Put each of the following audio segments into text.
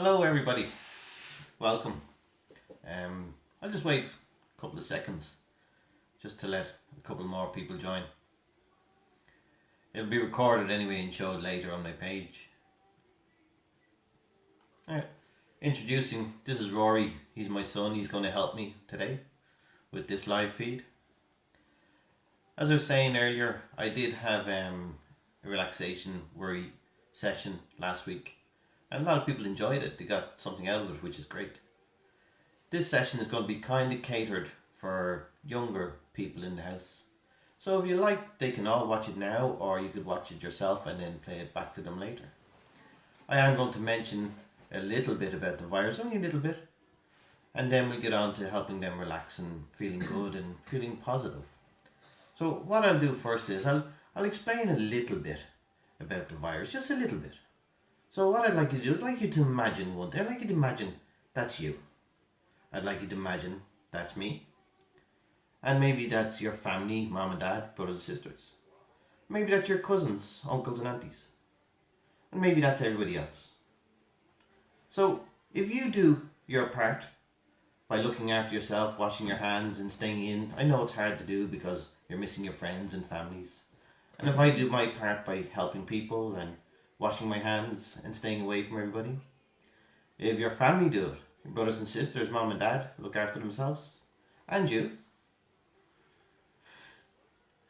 Hello everybody, welcome. I'll just wait a couple of seconds just to let a couple more people join. It'll be recorded anyway and showed later on my page. Introducing, this is Rory, he's my son, he's going to help me today with this live feed. As I was saying earlier, I did have a relaxation worry session last week. And a lot of people enjoyed it, they got something out of it, which is great. This session is going to be kind of catered for younger people in the house. So if you like, they can all watch it now, or you could watch it yourself and then play it back to them later. I am going to mention a little bit about the virus, only a little bit. And then we'll get on to helping them relax and feeling good and feeling positive. So what I'll do first is I'll explain a little bit about the virus, just a little bit. So what I'd like you to do is I'd like you to imagine one thing. I'd like you to imagine that's you. I'd like you to imagine that's me. And maybe that's your family, mom and dad, brothers and sisters. Maybe that's your cousins, uncles and aunties. And maybe that's everybody else. So if you do your part by looking after yourself, washing your hands and staying in, I know it's hard to do because you're missing your friends and families. And if I do my part by helping people and washing my hands and staying away from everybody. If your family do it, your brothers and sisters, mom and dad, look after themselves, and you,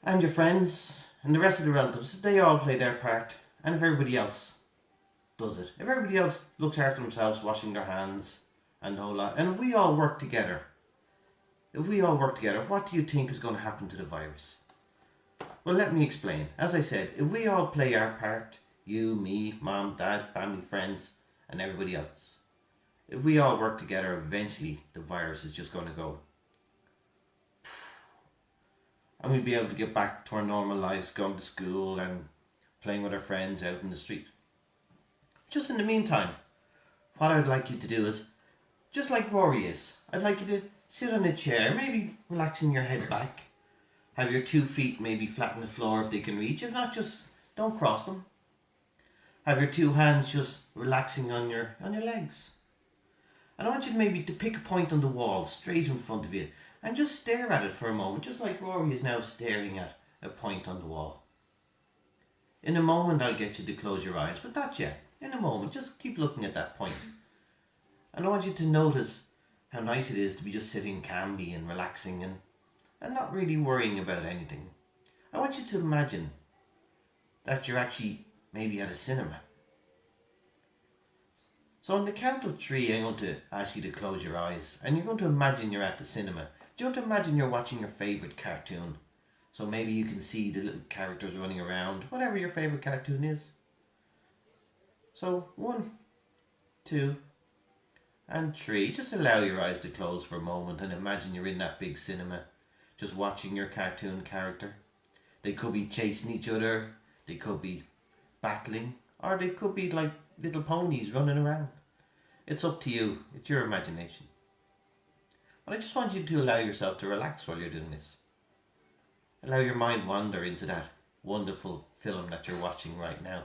and your friends, and the rest of the relatives, they all play their part, and if everybody else does it, if everybody else looks after themselves, washing their hands, and the whole lot, and if we all work together, what do you think is going to happen to the virus? Well, let me explain. As I said, if we all play our part, you, me, mom, dad, family, friends, and everybody else. If we all work together, eventually the virus is just going to go. And we'll be able to get back to our normal lives, going to school and playing with our friends out in the street. Just in the meantime, what I'd like you to do is, just like Rory is, I'd like you to sit on a chair, maybe relaxing your head back. Have your 2 feet maybe flat on the floor if they can reach. If not, just don't cross them. Have your 2 hands just relaxing on your legs. And I want you to maybe to pick a point on the wall straight in front of you and just stare at it for a moment, just like Rory is now staring at a point on the wall. In a moment I'll get you to close your eyes, but not yet. In a moment, just keep looking at that point. And I want you to notice how nice it is to be just sitting calmly and relaxing and not really worrying about anything. I want you to imagine that you're actually maybe at a cinema. So on the count of 3, I'm going to ask you to close your eyes and you're going to imagine you're at the cinema. Do you want to imagine you're watching your favourite cartoon? So maybe you can see the little characters running around, whatever your favourite cartoon is. So 1, 2, and 3. Just allow your eyes to close for a moment and imagine you're in that big cinema, just watching your cartoon character. They could be chasing each other, they could be battling, or they could be like little ponies running around. It's up to you, it's your imagination. But I just want you to allow yourself to relax while you're doing this. Allow your mind wander into that wonderful film that you're watching right now.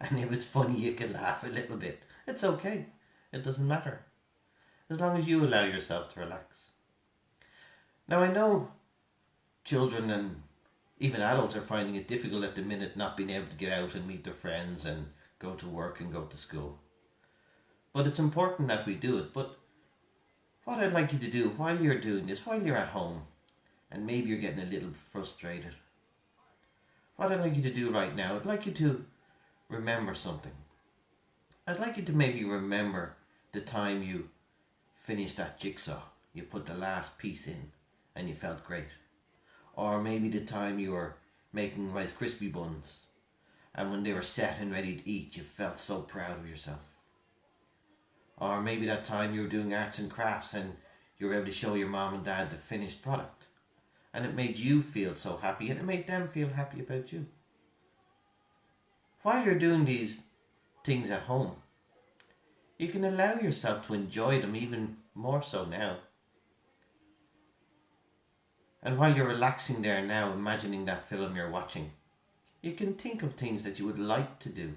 And if it's funny, you can laugh a little bit. It's okay, it doesn't matter. As long as you allow yourself to relax. Now I know children and even adults are finding it difficult at the minute not being able to get out and meet their friends and go to work and go to school. But it's important that we do it. But what I'd like you to do while you're doing this, while you're at home, and maybe you're getting a little frustrated, what I'd like you to do right now, I'd like you to remember something. I'd like you to maybe remember the time you finished that jigsaw. You put the last piece in and you felt great. Or maybe the time you were making Rice Krispie buns and when they were set and ready to eat, you felt so proud of yourself. Or maybe that time you were doing arts and crafts and you were able to show your mom and dad the finished product. And it made you feel so happy and it made them feel happy about you. While you're doing these things at home, you can allow yourself to enjoy them even more so now. And while you're relaxing there now, imagining that film you're watching, you can think of things that you would like to do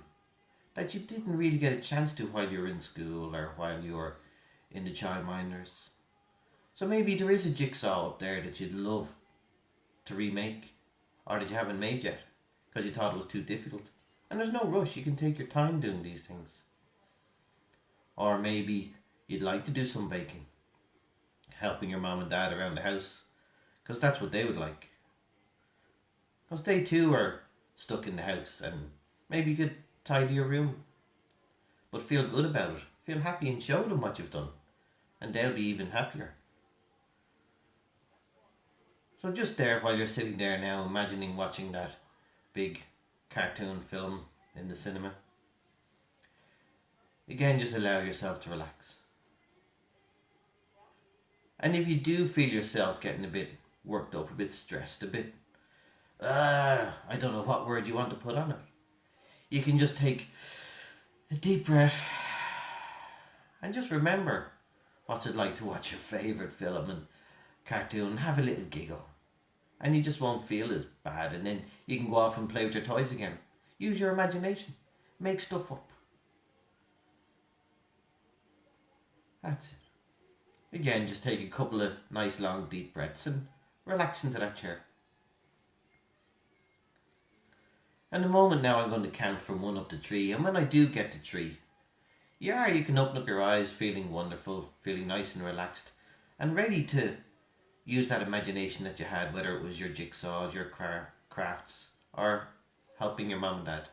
that you didn't really get a chance to while you were in school or while you were in the childminders. So maybe there is a jigsaw up there that you'd love to remake, or that you haven't made yet because you thought it was too difficult. And there's no rush, you can take your time doing these things. Or maybe you'd like to do some baking, helping your mom and dad around the house, because that's what they would like. Because they too are stuck in the house, and maybe you could tidy your room, but feel good about it, feel happy, and show them what you've done, and they'll be even happier. So just there, while you're sitting there now, imagining watching that big cartoon film in the cinema, again, just allow yourself to relax. And if you do feel yourself getting a bit worked up, a bit stressed, a bit, I don't know what word you want to put on it, you can just take a deep breath and just remember what's it like to watch your favourite film and cartoon and have a little giggle. And you just won't feel as bad, and then you can go off and play with your toys again. Use your imagination. Make stuff up. That's it. Again, just take a couple of nice long deep breaths and relax into that chair. And a moment now I'm going to count from 1 up to 3, and when I do get to 3, you can open up your eyes feeling wonderful, feeling nice and relaxed, and ready to use that imagination that you had, whether it was your jigsaws, your crafts, or helping your mum and dad.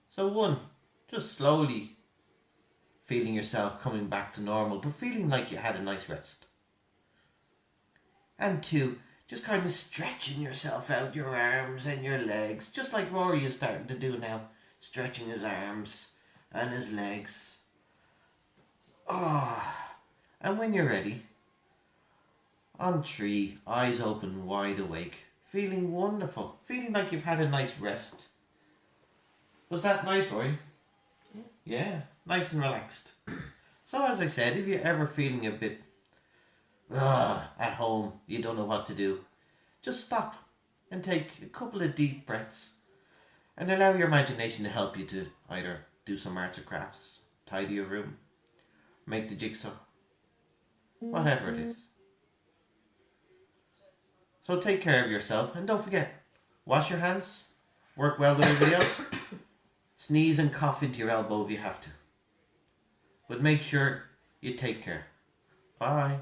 So 1, just slowly feeling yourself coming back to normal, but feeling like you had a nice rest. And 2, just kind of stretching yourself out, your arms and your legs, just like Rory is starting to do now, stretching his arms and his legs. And when you're ready, on 3, eyes open, wide awake, feeling wonderful, feeling like you've had a nice rest. Was that nice, Roy? Yeah, nice and relaxed. So as I said, if you're ever feeling a bit at home, you don't know what to do, just stop and take a couple of deep breaths and allow your imagination to help you to either do some arts or crafts, tidy your room, make the jigsaw, whatever it is. So take care of yourself, and don't forget, wash your hands, work well with everybody else, sneeze and cough into your elbow if you have to. But make sure you take care. Bye.